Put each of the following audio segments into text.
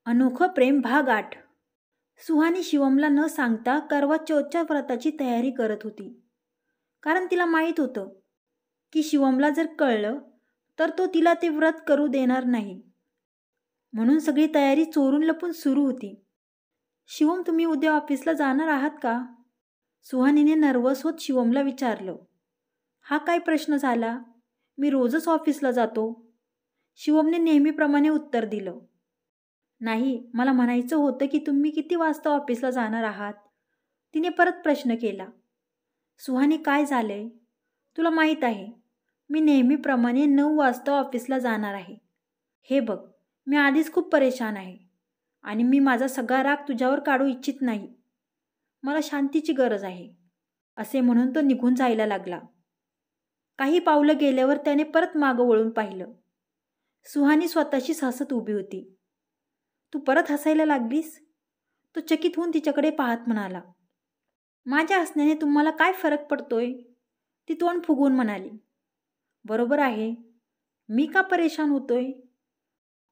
अनोखं प्रेम भाग 8. सुहानी शिवमला न सांगता करवा चौथच्या व्रताची तयारी करत होती. कारण तिला माहीत होतं की शिवमला जर कळलं तर तो तिला ते व्रत करू देणार नाही. म्हणून सगळी तयारी चोरून लपून सुरू होती. शिवम, तुम्ही उद्या ऑफिसला जाणार आहात का? सुहानीने नर्वस होत शिवमला विचारलं. हा काय प्रश्न झाला? मी रोजच ऑफिसला जातो. शिवमने नेहमीप्रमाणे उत्तर दिलं. नाही, मला म्हणायचं होतं की तुम्ही किती वाजता ऑफिसला जाणार आहात? तिने परत प्रश्न केला. सुहानी, काय झालंय? तुला माहीत आहे, मी नेहमीप्रमाणे 9 वाजता ऑफिसला जाणार आहे. हे बघ, मी आधीच खूप परेशान आहे आणि मी माझा सगळा राग तुझ्यावर काढू इच्छित नाही. मला शांतीची गरज आहे, असे म्हणून तो निघून जायला लागला. काही पावलं गेल्यावर त्याने परत मागं वळून पाहिलं. सुहानी स्वतःशीच हसत उभी होती. तू परत हसायला लागलीस? तो चकित होऊन तिच्याकडे पाहत म्हणाला. माझ्या हसण्याने तुम्हाला काय फरक पडतोय? ती तोंड फुगवून म्हणाली. बरोबर आहे, मी का परेशान होतोय?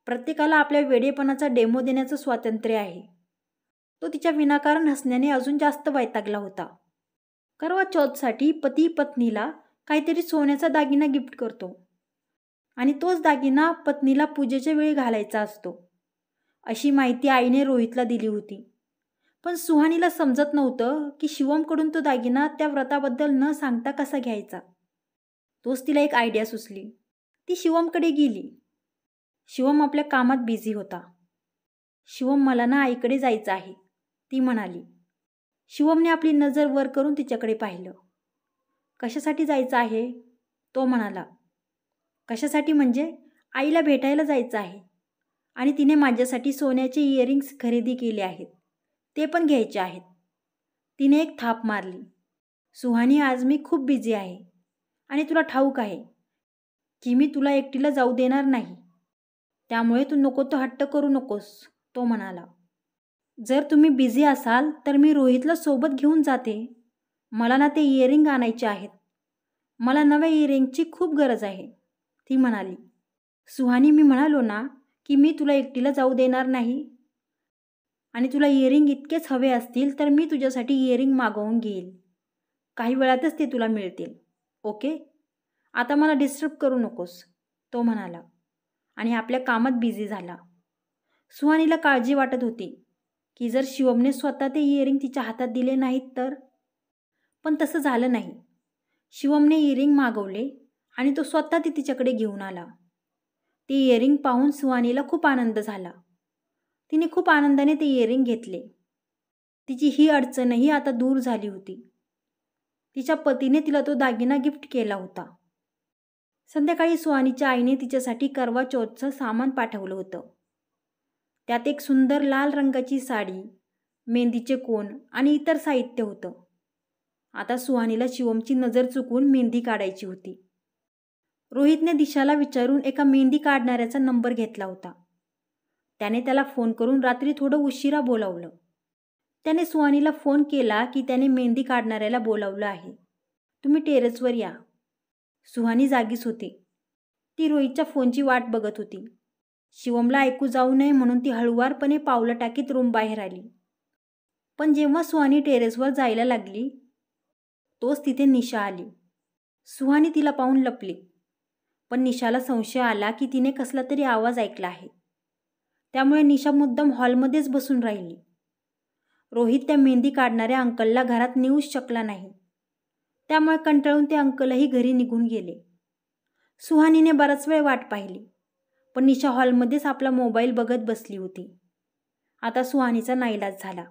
प्रत्येकाला आपल्या वेडेपणाचा डेमो देण्याचं स्वातंत्र्य आहे. तो तिच्या विनाकारण हसण्याने अजून जास्त वैतागला होता. करवा चौथसाठी पती पत्नीला काहीतरी सोन्याचा दागिना गिफ्ट करतो आणि तोच दागिना पत्नीला पूजेच्या वेळी घालायचा असतो, अशी माहिती आईने रोहितला दिली होती. पण सुहानीला समजत नव्हतं की शिवमकडून तो दागिना त्या व्रताबद्दल न सांगता कसा घ्यायचा. तोच तिला एक आयडिया सुचली. ती शिवमकडे गेली. शिवम आपल्या कामात बिझी होता. शिवम, मला ना आईकडे जायचं आहे, ती म्हणाली. शिवमने आपली नजर वर करून तिच्याकडे पाहिलं. कशासाठी जायचं आहे? तो म्हणाला. कशासाठी म्हणजे? आईला भेटायला जायचं आहे आणि तिने माझ्यासाठी सोन्याचे इयरिंग्स खरेदी केले आहेत, ते पण घ्यायचे आहेत. तिने एक थाप मारली. सुहानी, आज मी खूप बिझी आहे आणि तुला ठाऊक आहे की मी तुला एकटीला जाऊ देणार नाही. त्यामुळे तू नको तो हट्ट करू नकोस, तो म्हणाला. जर तुम्ही बिझी असाल तर मी रोहितला सोबत घेऊन जाते. मला ना ते इयरिंग आणायचे आहेत. मला नव्या इयरिंगची खूप गरज आहे, ती म्हणाली. सुहानी, मी म्हणालो ना की मी तुला एकटीला जाऊ देणार नाही आणि तुला इयरिंग इतकेच हवे असतील तर मी तुझ्यासाठी इयरिंग मागवून घेईल. काही वेळातच ते तुला मिळतील. ओके, आता मला डिस्टर्ब करू नकोस, तो म्हणाला आणि आपल्या कामात बिझी झाला. सुहानीला काळजी वाटत होती की जर शिवमने स्वतः ते इयरिंग तिच्या हातात दिले नाहीत तर. पण तसं झालं नाही. शिवमने इयरिंग मागवले आणि तो स्वतः ती तिच्याकडे घेऊन आला. ते इयरिंग पाहून सुहानीला खूप आनंद झाला. तिने खूप आनंदाने ते इयरिंग घेतले. तिची ही अडचणही आता दूर झाली होती. तिच्या पतीने तिला तो दागिना गिफ्ट केला होता. संध्याकाळी सुहानीच्या आईने तिच्यासाठी करवा चौथचं सामान पाठवलं होतं. त्यात एक सुंदर लाल रंगाची साडी, मेहंदीचे कोण आणि इतर साहित्य होतं. आता सुहानीला शिवमची नजर चुकवून मेहंदी काढायची होती. रोहितने दिशाला विचारून एका मेहंदी काढणाऱ्याचा नंबर घेतला होता. त्याने त्याला फोन करून रात्री थोडं उशिरा बोलावलं. त्याने सुहानीला फोन केला की त्याने मेहंदी काढणाऱ्याला बोलावलं आहे, तुम्ही टेरेसवर या. सुहानी जागीच होती. ती रोहितच्या फोनची वाट बघत होती. शिवमला ऐकू जाऊ नये म्हणून ती हळुवारपणे पावलं टाकीत रूम बाहेर आली. पण जेव्हा सुहानी टेरेसवर जायला लागली तोच तिथे निशा आली. सुहानी तिला पाहून लपली. पण निशाला संशय आला की तिने कसला तरी आवाज ऐकला आहे. त्यामुळे निशा मुद्दाम हॉलमध्येच बसून राहिली. रोहित त्या मेहंदी काढणाऱ्या अंकलला घरात नेऊच शकला नाही. त्यामुळे कंटाळून ते अंकलही घरी निघून गेले. सुहानीने बराच वेळ वाट पाहिली, पण निशा हॉलमध्येच आपला मोबाईल बघत बसली होती. आता सुहानीचा नाईलाज झाला.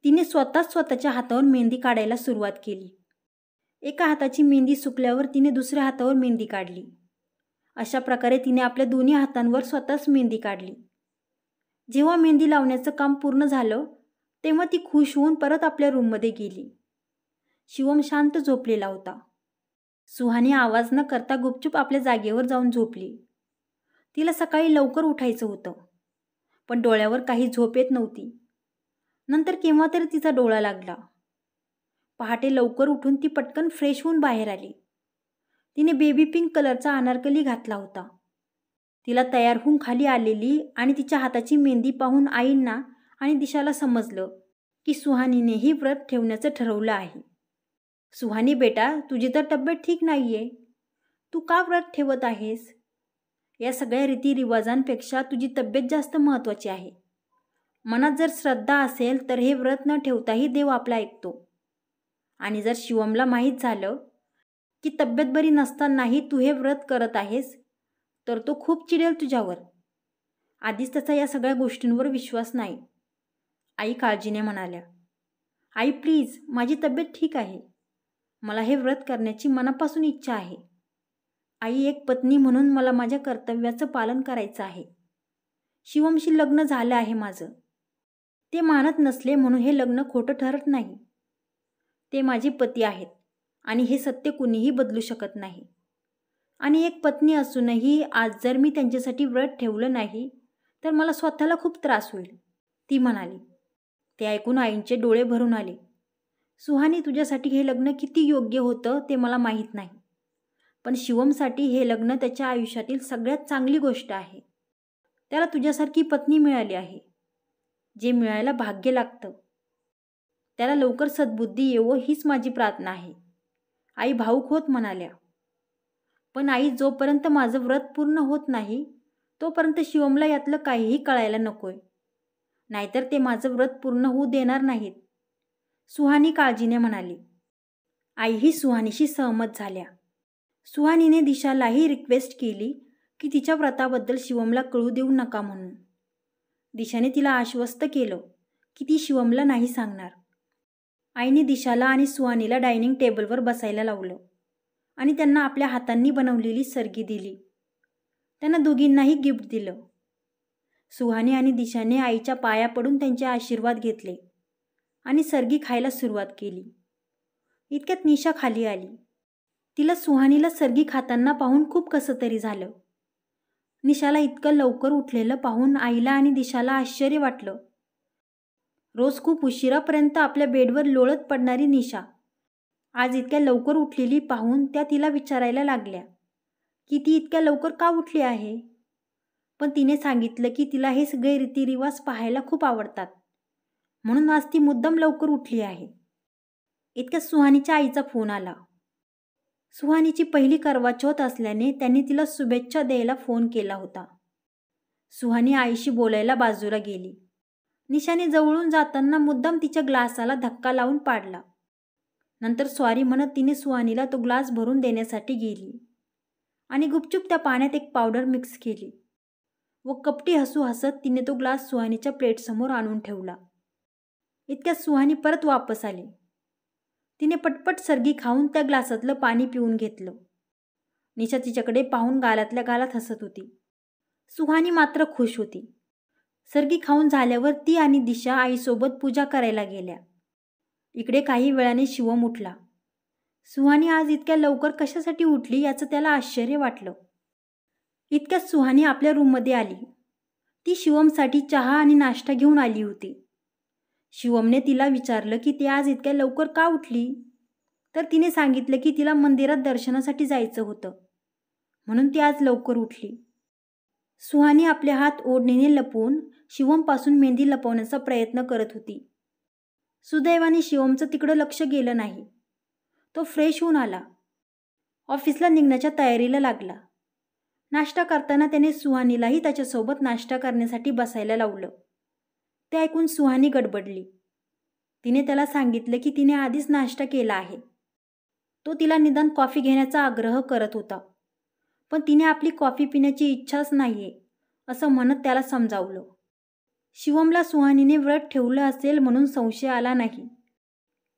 तिने स्वतःच स्वतःच्या हातावर मेहंदी काढायला सुरुवात केली. एका हाताची मेहंदी सुकल्यावर तिने दुसऱ्या हातावर मेहंदी काढली. अशा प्रकारे तिने आपल्या दोन्ही हातांवर स्वतःच मेहंदी काढली. जेव्हा मेहंदी लावण्याचं काम पूर्ण झालं तेव्हा ती खुश होऊन परत आपल्या रूममध्ये गेली. शिवम शांत झोपलेला होता. सुहानी आवाज न करता गुपचूप आपल्या जागेवर जाऊन झोपली. तिला सकाळी लवकर उठायचं होतं, पण डोळ्यावर काही झोप येत नव्हती. नंतर केव्हा तरी तिचा डोळा लागला. पहाटे लवकर उठून ती पटकन फ्रेश होऊन बाहेर आली. तिने बेबी पिंक कलरचा अनारकली घातला होता. तिला तयार होऊन खाली आलेली आणि तिच्या हाताची मेहंदी पाहून आईंना आणि दिशाला समजलं की सुहानीनेही व्रत ठेवण्याचं ठरवलं आहे. सुहानी बेटा, तुझी तर तब्येत ठीक नाहीये, तू का व्रत ठेवत आहेस? या सगळ्या रीतिरिवाजांपेक्षा तुझी तब्येत जास्त महत्त्वाची आहे. मनात जर श्रद्धा असेल तर हे व्रत न ठेवताही देव आपला ऐकतो. आणि जर शिवमला माहीत झालं की तब्येत बरी नसतानाही तू हे व्रत करत आहेस तर तो खूप चिडेल तुझ्यावर. आधीच त्याचा या सगळ्या गोष्टींवर विश्वास नाही. आई काळजीने म्हणाल्या. आई प्लीज, माझी तब्येत ठीक आहे. मला हे व्रत करण्याची मनापासून इच्छा आहे. आई, एक पत्नी म्हणून मला माझ्या कर्तव्याचं पालन करायचं आहे. शिवमशी लग्न झालं आहे माझं. ते मानत नसले म्हणून हे लग्न खोटं ठरत नाही. ते माझे पती आहेत आणि हे सत्य कुणीही बदलू शकत नाही. आणि एक पत्नी असूनही आज जर मी त्यांच्यासाठी व्रत ठेवलं नाही तर मला स्वतःला खूप त्रास होईल, ती म्हणाली. ते ऐकून आईंचे डोळे भरून आले. सुहानी, तुझ्यासाठी हे लग्न किती योग्य होतं ते मला माहीत नाही, पण शिवमसाठी हे लग्न त्याच्या आयुष्यातील सगळ्यात चांगली गोष्ट आहे. त्याला तुझ्यासारखी पत्नी मिळाली आहे. जे मिळायला भाग्य लागतं. त्याला लवकर सद्बुद्धी येवो हीच माझी प्रार्थना आहे, आई भाऊक होत म्हणाल्या. पण आई, जोपर्यंत माझं व्रत पूर्ण होत नाही तोपर्यंत शिवमला यातलं काहीही कळायला नकोय, नाहीतर ते माझं व्रत पूर्ण होऊ देणार नाहीत, सुहानी काळजीने म्हणाली. आईही सुहानीशी सहमत झाल्या. सुहानीने दिशालाही रिक्वेस्ट केली की तिच्या व्रताबद्दल शिवमला कळू देऊ नका म्हणून. दिशाने तिला आश्वस्त केलं की ती शिवमला नाही सांगणार. आईने दिशाला आणि सुहानीला डायनिंग टेबलवर बसायला लावलं आणि त्यांना आपल्या हातांनी बनवलेली सरगी दिली. त्यांना दोघींनाही गिफ्ट दिलं. सुहानी आणि दिशाने आईच्या पाया पडून त्यांचे आशीर्वाद घेतले आणि सरगी खायला सुरुवात केली. इतक्यात निशा खाली आली. तिला सुहानीला सरगी खाताना पाहून खूप कसं तरी झालं. निशाला इतकं लवकर उठलेलं पाहून आईला आणि दिशाला आश्चर्य वाटलं. रोज खूप उशिरापर्यंत आपल्या बेडवर लोळत पडणारी निशा आज इतक्या लवकर उठलेली पाहून त्या तिला विचारायला लागल्या की ती इतक्या लवकर का उठली आहे. पण तिने सांगितलं की तिला हे सगळे रीतिरिवाज पाहायला खूप आवडतात, म्हणून आज ती मुद्दाम लवकर उठली आहे. इतक्यात सुहानीच्या आईचा फोन आला. सुहानीची पहिली करवा चौथ असल्याने त्यांनी तिला शुभेच्छा द्यायला फोन केला होता. सुहानी आईशी बोलायला बाजूला गेली. निशाने जवळून जाताना मुद्दाम तिच्या ग्लासाला धक्का लावून पाडला. नंतर सॉरी म्हणत तिने सुहानीला तो ग्लास भरून देण्यासाठी गेली आणि गुपचूप त्या पाण्यात एक पावडर मिक्स केली व कपटी हसू हसत तिने तो ग्लास सुहानीच्या प्लेटसमोर आणून ठेवला. इतक्यात सुहानी परत वापस आली. तिने पटपट सरगी खाऊन त्या ग्लासातलं पाणी पिऊन घेतलं. निशा तिच्याकडे पाहून गालातल्या गालात हसत होती. सुहानी मात्र खुश होती. सरगी खाऊन झाल्यावर ती आणि दिशा आईसोबत पूजा करायला गेल्या. इकडे काही वेळाने शिवम उठला. सुहानी आज इतक्या लवकर कशासाठी उठली याचं त्याला आश्चर्य वाटलं. इतक्यात सुहानी आपल्या रूममध्ये आली. ती शिवमसाठी चहा आणि नाश्ता घेऊन आली होती. शिवमने तिला विचारलं की ती आज इतक्या लवकर का उठली, तर तिने सांगितलं की तिला मंदिरात दर्शनासाठी जायचं होतं, म्हणून ती आज लवकर उठली. सुहानी आपले हात ओढणीने लपवून शिवमपासून मेहंदी लपवण्याचा प्रयत्न करत होती. सुदैवाने शिवमचं तिकडं लक्ष गेलं नाही. तो फ्रेश होऊन आला. ऑफिसला निघण्याच्या तयारीला लागला. नाश्ता करताना त्याने सुहानीलाही त्याच्यासोबत नाश्ता करण्यासाठी बसायला लावलं. ते ऐकून सुहानी गडबडली. तिने त्याला सांगितलं की तिने आधीच नाश्ता केला आहे. तो तिला निदान कॉफी घेण्याचा आग्रह करत होता, पण तिने आपली कॉफी पिण्याची इच्छाच नाहीये असं म्हणत त्याला समजावलं. शिवमला सुहानीने व्रत ठेवलं असेल म्हणून संशय आला नाही,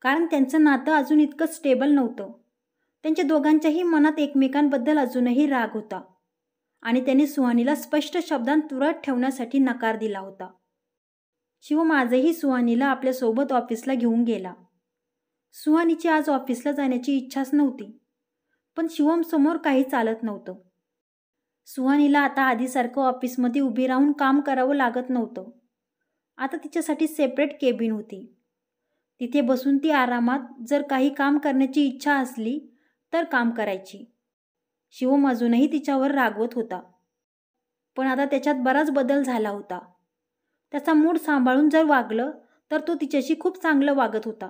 कारण त्यांचं नातं अजून इतकं स्टेबल नव्हतं. त्यांच्या दोघांच्याही मनात एकमेकांबद्दल अजूनही राग होता आणि त्याने सुहानीला स्पष्ट शब्दांत व्रत ठेवण्यासाठी नकार दिला होता. शिवम आजही सुहानीला आपल्यासोबत ऑफिसला घेऊन गेला. सुहानीची आज ऑफिसला जाण्याची इच्छाच नव्हती, पण शिवम समोर काही चालत नव्हतं. सुहानीला आता आधीसारखं ऑफिसमध्ये उभी राहून काम करावं लागत नव्हतं. आता तिच्यासाठी सेपरेट केबिन होती. तिथे बसून ती आरामात जर काही काम करण्याची इच्छा असली तर काम करायची. शिवम अजूनही तिच्यावर रागवत होता. पण आता त्याच्यात बराच बदल झाला होता. त्याचा मूड सांभाळून जर वागलं तर तो तिच्याशी खूप चांगलं वागत होता.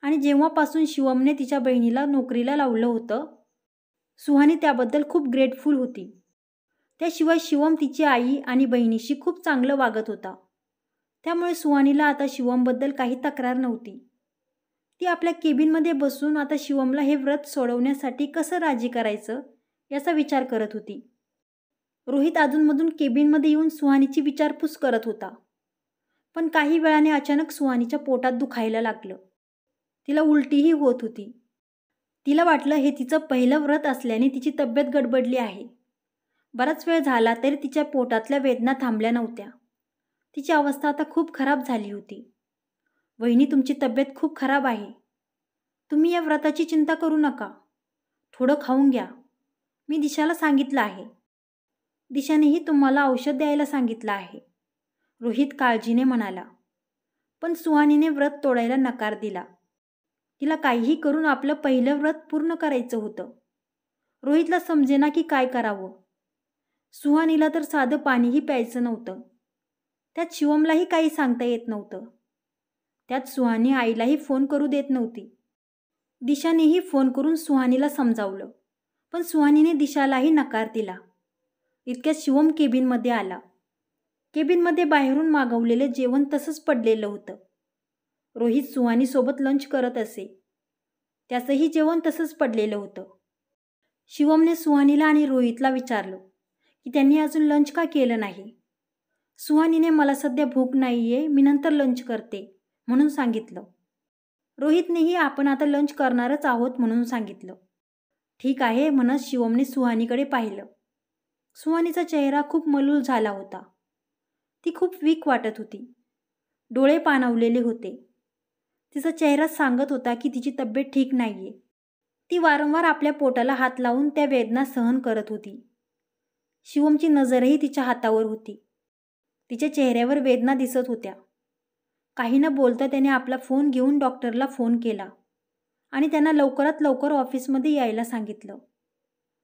आणि जेव्हापासून शिवमने तिच्या बहिणीला नोकरीला लावलं होतं, सुहानी त्याबद्दल खूप ग्रेटफुल होती. त्याशिवाय शिवम तिची आई आणि बहिणीशी खूप चांगलं वागत होता. त्यामुळे सुहानीला आता शिवमबद्दल काही तक्रार नव्हती. ती आपल्या केबिनमध्ये बसून आता शिवमला हे व्रत सोडवण्यासाठी कसं राजी करायचं याचा विचार करत होती. रोहित अधूनमधून केबिनमध्ये येऊन सुहानीची विचारपूस करत होता. पण काही वेळाने अचानक सुहानीच्या पोटात दुखायला लागलं. तिला उलटीही होत होती. तिला वाटलं हे तिचं पहिलं व्रत असल्याने तिची तब्येत गडबडली आहे. बराच वेळ झाला तरी तिच्या पोटातल्या वेदना थांबल्या नव्हत्या. तिची अवस्था आता खूप खराब झाली होती. वहिनी, तुमची तब्येत खूप खराब आहे. तुम्ही या व्रताची चिंता करू नका. थोडं खाऊन घ्या. मी दिशाला सांगितलं आहे. दिशानेही तुम्हाला औषध द्यायला सांगितलं आहे, रोहित काळजीने म्हणाला. पण सुहानीने व्रत तोडायला नकार दिला. तिला काहीही करून आपलं पहिलं व्रत पूर्ण करायचं होतं. रोहितला समजेना की काय करावं. सुहानीला तर साधं पाणीही प्यायचं नव्हतं. त्यात शिवमलाही काही सांगता येत नव्हतं. त्यात सुहानी आईलाही फोन करू देत नव्हती. दिशानेही फोन करून सुहानीला समजावलं, पण सुहानीने दिशालाही नकार दिला. इतक्यात शिवम केबिनमध्ये आला. केबिनमध्ये बाहेरून मागवलेले जेवण तसंच पडलेलं होतं. रोहित सुहानीसोबत लंच करत असे. त्याचंही जेवण तसंच पडलेलं होतं. शिवमने सुहानीला आणि रोहितला विचारलं की त्यांनी अजून लंच का केलं नाही. सुहानीने मला सध्या भूक नाहीये, मी नंतर लंच करते म्हणून सांगितलं. रोहितनेही आपण आता लंच करणारच आहोत म्हणून सांगितलं. ठीक आहे म्हणत शिवमने सुहानीकडे पाहिलं. सुहानीचा चेहरा खूप मलूल झाला होता. ती खूप वीक वाटत होती. डोळे पाणावलेले होते. तिचा चेहरा सांगत होता की तिची तब्येत ठीक नाहीये. ती वारंवार आपल्या पोटाला हात लावून त्या वेदना सहन करत होती. शिवमची नजरही तिच्या हातावर होती. तिच्या चेहऱ्यावर वेदना दिसत होत्या. काही न बोलता त्याने आपला फोन घेऊन डॉक्टरला फोन केला आणि त्यांना लवकरात लवकर ऑफिसमध्ये यायला सांगितलं.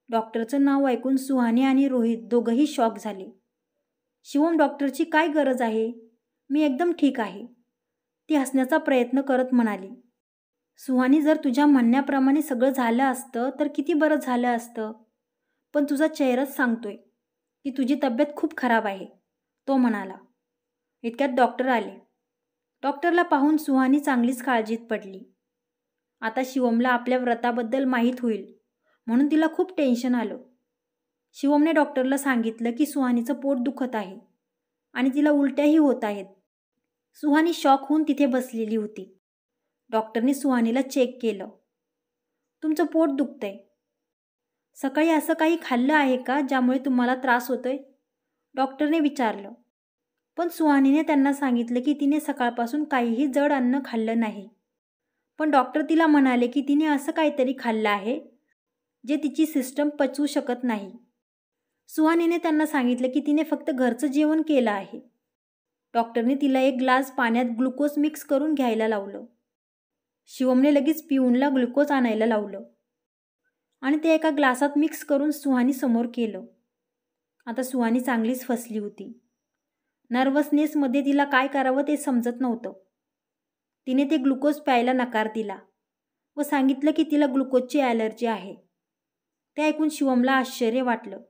डॉक्टरचं नाव ऐकून सुहानी आणि रोहित दोघंही शॉक झाले. शिवम, डॉक्टरची काय गरज आहे? मी एकदम ठीक आहे, ती हसण्याचा प्रयत्न करत म्हणाली. सुहानी, जर तुझ्या म्हणण्याप्रमाणे सगळं झालं असतं तर किती बरं झालं असतं. पण तुझा चेहराच सांगतोय की तुझी तब्येत खूप खराब आहे, तो म्हणाला. इतक्यात डॉक्टर आले. डॉक्टरला पाहून सुहानी चांगलीच काळजीत पडली. आता शिवमला आपल्या व्रताबद्दल माहीत होईल म्हणून तिला खूप टेन्शन आलं. शिवमने डॉक्टरला सांगितलं की सुहानीचं पोट दुखत आहे आणि तिला उलट्याही होत आहेत. सुहानी शॉक होऊन तिथे बसलेली होती. डॉक्टरने सुहानीला चेक केलं. तुमचं पोट दुखतंय. सकाळी असं काही खाल्लं आहे का ज्यामुळे तुम्हाला त्रास होतोय? डॉक्टरने विचारलं. पण सुहानीने त्यांना सांगितलं की तिने सकाळपासून काहीही जड अन्न खाल्लं नाही. पण डॉक्टर तिला म्हणाले की तिने असं काहीतरी खाल्लं आहे जे तिची सिस्टम पचवू शकत नाही. सुहानीने त्यांना सांगितलं की तिने फक्त घरचं जेवण केलं आहे. डॉक्टरने तिला एक ग्लास पाण्यात ग्लुकोज मिक्स करून घ्यायला लावलं. शिवमने लगेच पिऊनला ग्लुकोज आणायला लावलं आणि ते एका ग्लासात मिक्स करून सुहानी समोर केलं. आता सुहानी चांगलीच फसली होती. नर्वसनेसमध्ये तिला काय करावं ते समजत नव्हतं. तिने ते ग्लुकोज प्यायला नकार दिला व सांगितलं की तिला ग्लुकोजची ॲलर्जी आहे. ते ऐकून शिवमला आश्चर्य वाटलं.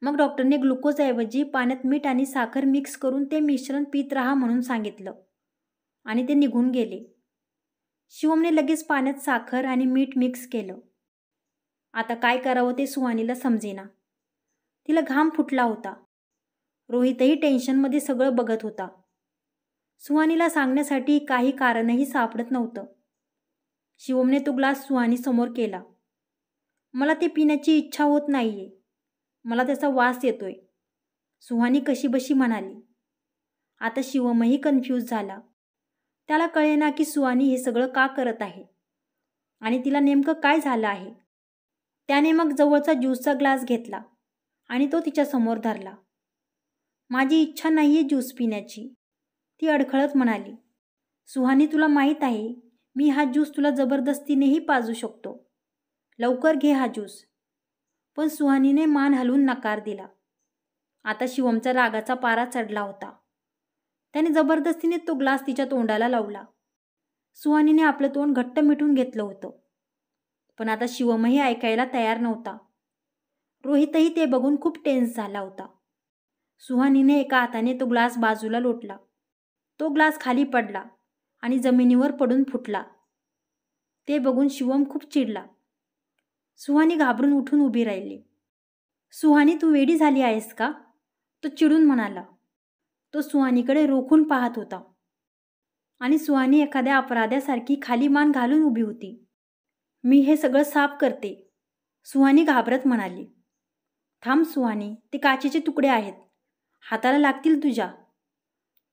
मग डॉक्टरने ग्लुकोजऐवजी पाण्यात मीठ आणि साखर मिक्स करून ते मिश्रण पीत राहा म्हणून सांगितलं आणि ते निघून गेले. शिवमने लगेच पाण्यात साखर आणि मीठ मिक्स केलं. आता काय करावं ते सुहानीला समजेना. तिला घाम फुटला होता. रोहितही टेन्शनमध्ये सगळं बघत होता. सुहानीला सांगण्यासाठी काही कारणही सापडत नव्हतं. शिवमने तो ग्लास सुहानीसमोर केला. मला ते पिण्याची इच्छा होत नाहीये, मला त्याचा वास येतोय, सुहानी कशीबशी म्हणाली. आता शिवमही कन्फ्यूज झाला. त्याला कळेना की सुहानी हे सगळं का करत आहे आणि तिला नेमकं काय झालं आहे. त्याने मग जवळचा ज्यूसचा ग्लास घेतला आणि तो तिच्यासमोर धरला. माझी इच्छा नाहीये ज्यूस पिण्याची, ती अडखळत म्हणाली. सुहानी, तुला माहीत आहे मी हा ज्यूस तुला जबरदस्तीनेही पाजू शकतो. लवकर घे हा ज्यूस. पण सुहानीने मान हलवून नकार दिला. आता शिवमचा रागाचा पारा चढला होता. त्याने जबरदस्तीने तो ग्लास तिच्या तोंडाला लावला. सुहानीने आपलं तोंड घट्ट मिटून घेतलं होतं, पण आता शिवमही ऐकायला तयार नव्हता. रोहितही ते बघून खूप टेन्स झाला होता. सुहानीने एका हाताने तो ग्लास बाजूला लोटला. तो ग्लास खाली पडला आणि जमिनीवर पडून फुटला. ते बघून शिवम खूप चिडला. सुहानी घाबरून उठून उभी राहिली. सुहानी, तू वेडी झाली आहेस का? तो चिडून म्हणाला. तो सुहानीकडे रोखून पाहत होता आणि सुहानी एखाद्या अपराध्यासारखी खाली मान घालून उभी होती. मी हे सगळं साफ करते, सुहानी घाबरत म्हणाली. थांब सुहानी, ते काचेचे तुकडे आहेत, हाताला लागतील तुझ्या.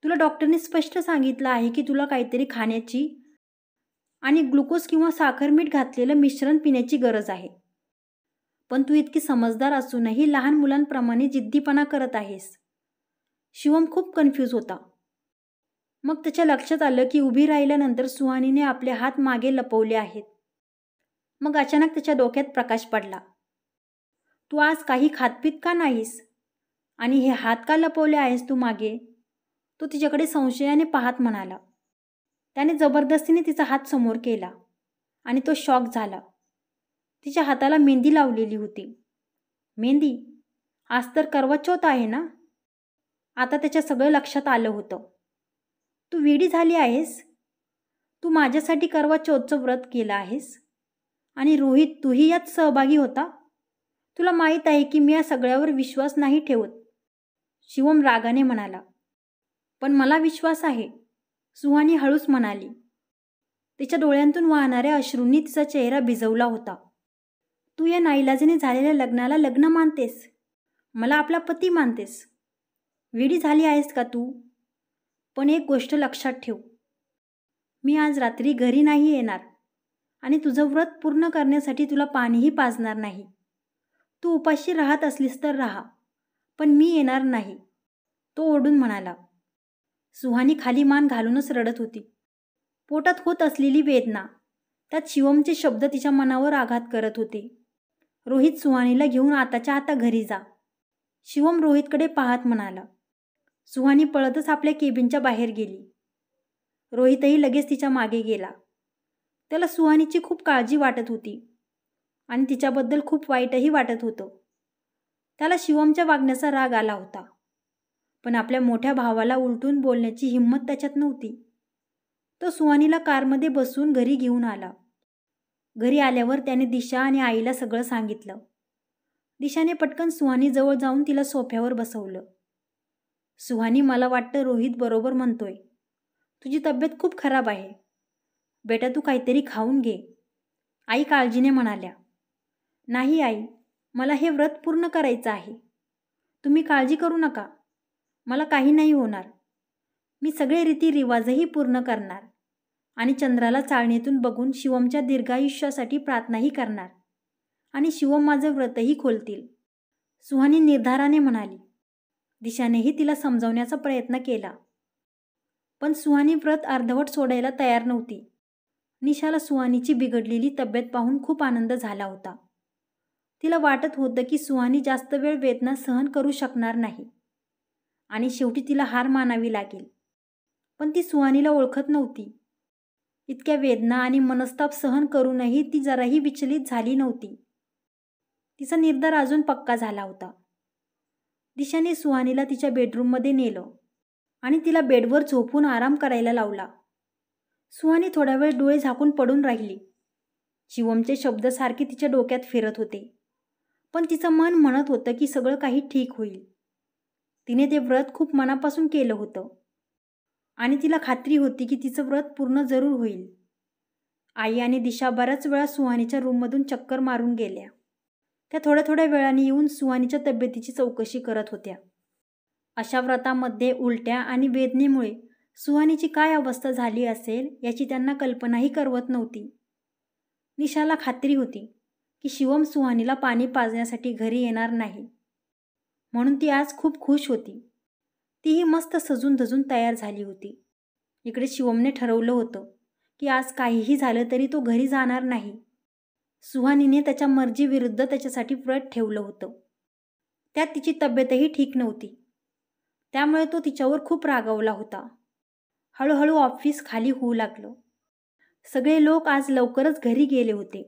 तुला डॉक्टरने स्पष्ट सांगितलं आहे की तुला काहीतरी खाण्याची आणि ग्लुकोज किंवा साखर मीठ घातलेलं मिश्रण पिण्याची गरज आहे. पण तू इतकी समजदार असूनही लहान मुलांप्रमाणे जिद्दीपणा करत आहेस. शिवम खूप कन्फ्यूज होता. मग त्याच्या लक्षात आलं की उभी राहिल्यानंतर सुहानीने आपले हात मागे लपवले आहेत. मग अचानक त्याच्या डोक्यात प्रकाश पडला. तू आज काही खातपीत का नाहीस? आणि हे हात का लपवले आहेस तू मागे? तो तिच्याकडे संशयाने पाहत म्हणाला. त्याने जबरदस्तीने तिचा हात समोर केला आणि तो शॉक झाला. तिच्या हाताला मेहंदी लावलेली होती. मेहंदी? आज तर करवा चौथ आहे ना? आता त्याच्या सगळं लक्षात आलं होतं. तू वेडी झाली आहेस? तू माझ्यासाठी करवा चौथचं व्रत केलं आहेस आणि रोहित, तूही यात सहभागी होता? तुला माहीत आहे की मी या सगळ्यावर विश्वास नाही ठेवत, शिवम रागाने म्हणाला. पण मला विश्वास आहे, सुहानी हळूच म्हणाली. तिच्या डोळ्यांतून वाहणाऱ्या अश्रूंनी तिचा चेहरा भिजवला होता. तू या नाईलाजाने झालेल्या लग्नाला लग्न मानतेस, मला आपला पती मानतेस. वेडी झाली आहेस का तू? पण एक गोष्ट लक्षात ठेव, मी आज रात्री घरी नाही येणार आणि तुझं व्रत पूर्ण करण्यासाठी तुला पाणीही पाजणार नाही. तू उपाशी राहत असलीस तर राहा, पण मी येणार नाही, तो ओरडून म्हणाला. सुहानी खाली मान घालूनच रडत होती. पोटात होत असलेली वेदना, त्यात शिवमचे शब्द तिच्या मनावर आघात करत होते. रोहित, सुहानीला घेऊन आताच्या आता घरी जा, शिवम रोहितकडे पाहत म्हणाला. सुहानी पळतच आपल्या केबिनच्या बाहेर गेली. रोहितही लगेच तिच्या मागे गेला. त्याला सुहानीची खूप काळजी वाटत होती आणि तिच्याबद्दल खूप वाईटही वाटत होतं. त्याला शिवमच्या वागण्याचा राग आला होता, पण आपल्या मोठ्या भावाला उलटून बोलण्याची हिंमत त्याच्यात नव्हती. तो सुहानीला कारमध्ये बसून घरी घेऊन आला. घरी आल्यावर त्याने दिशा आणि आईला सगळं सांगितलं. दिशाने पटकन सुहानीजवळ जाऊन तिला सोफ्यावर बसवलं. सुहानी, मला वाटतं रोहित बरोबर म्हणतोय, तुझी तब्येत खूप खराब आहे. बेटा, तू काहीतरी खाऊन घे, आई काळजीने म्हणाल्या. नाही आई, मला हे व्रत पूर्ण करायचं आहे, तुम्ही काळजी करू नका, मला काही नाही होणार. मी सगळे रीतिरिवाजही पूर्ण करणार आणि चंद्राला चाळणीतून बघून शिवमच्या दीर्घायुष्यासाठी प्रार्थनाही करणार आणि शिवम माझं व्रतही खोलतील, सुहानी निर्धाराने म्हणाली. दिशानेही तिला समजावण्याचा प्रयत्न केला, पण सुहानी व्रत अर्धवट सोडायला तयार नव्हती. निशाला सुहानीची बिघडलेली तब्येत पाहून खूप आनंद झाला होता. तिला वाटत होतं की सुहानी जास्त वेळ वेदना सहन करू शकणार नाही आणि शेवटी तिला हार मानावी लागेल. पण ती सुहानीला ओळखत नव्हती. इतक्या वेदना आणि मनस्ताप सहन करूनही ती जराही विचलित झाली नव्हती. तिचा निर्धार अजून पक्का झाला होता. दिशाने सुहानीला तिच्या बेडरूममध्ये नेलं आणि तिला बेडवर झोपून आराम करायला लावला. सुहानी थोडा वेळ डोळे झाकून पडून राहिली. शिवमचे शब्द सारखे तिच्या डोक्यात फिरत होते, पण तिचं मन म्हणत होतं की सगळं काही ठीक होईल. तिने ते व्रत खूप मनापासून केलं होतं आणि तिला खात्री होती की तिचं व्रत पूर्ण जरूर होईल. आई आणि दिशा बऱ्याच वेळा सुहानीच्या रूममधून चक्कर मारून गेल्या. त्या थोड्या थोड्या वेळाने येऊन सुहानीच्या तब्येतीची चौकशी करत होत्या. अशा व्रतामध्ये उलट्या आणि वेदनेमुळे सुहानीची काय अवस्था झाली असेल याची त्यांना कल्पनाही करवत नव्हती. निशाला खात्री होती की शिवम सुहानीला पाणी पाजण्यासाठी घरी येणार नाही, म्हणून ती आज खूप खुश होती. तीही मस्त सजून धजून तयार झाली होती. इकडे शिवमने ठरवलं होतं की आज काहीही झालं तरी तो घरी जाणार नाही. सुहानीने त्याच्या मर्जीविरुद्ध त्याच्यासाठी व्रत ठेवलं होतं. त्यात तिची तब्येतही ठीक नव्हती, त्यामुळे तो तिच्यावर खूप रागावला होता. हळूहळू ऑफिस खाली होऊ लागलं. सगळे लोक आज लवकरच घरी गेले होते.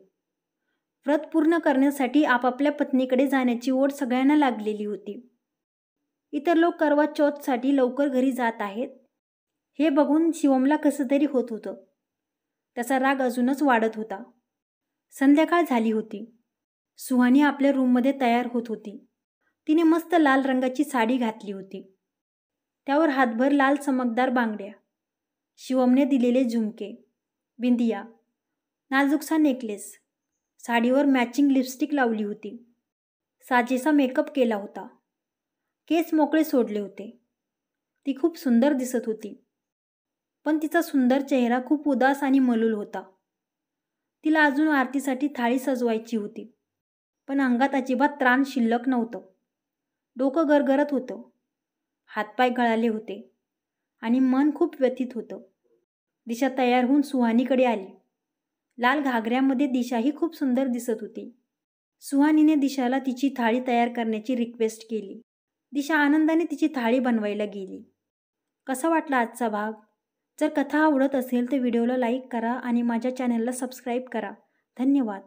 व्रत पूर्ण करण्यासाठी आपापल्या पत्नीकडे जाण्याची ओढ सगळ्यांना लागलेली होती. इतर लोक करवा चौथसाठी लवकर घरी जात आहेत हे बघून शिवमला कसं तरी होत होतं. त्याचा राग अजूनच वाढत होता. संध्याकाळ झाली होती. सुहानी आपल्या रूममध्ये तयार होत होती. तिने मस्त लाल रंगाची साडी घातली होती. त्यावर हातभर लाल चमकदार बांगड्या, शिवमने दिलेले झुमके, बिंदिया, नाजूकसा नेकलेस, साडीवर मॅचिंग लिपस्टिक लावली होती. साजेसा मेकअप केला होता. केस मोकळे सोडले होते. ती खूप सुंदर दिसत होती. पण तिचा सुंदर चेहरा खूप उदास आणि मलूल होता. तिला अजून आरतीसाठी थाळी सजवायची होती, पण अंगात अजिबात त्राण शिल्लक नव्हतं. डोकं गरगरत होतं, हातपाय गळाले होते आणि मन खूप व्यथित होतं. दिशा तयार होऊन सुहानीकडे आली. लाल घागऱ्यामध्ये दिशाही खूप सुंदर दिसत होती. सुहानीने दिशाला तिची थाळी तयार करण्याची रिक्वेस्ट केली. दिशा आनंदाने तिची थाळी बनवायला गेली. कसा वाटला आजचा भाग? जर कथा आवडत असेल तर व्हिडिओला लाईक करा आणि माझ्या चॅनलला सबस्क्राईब करा. धन्यवाद.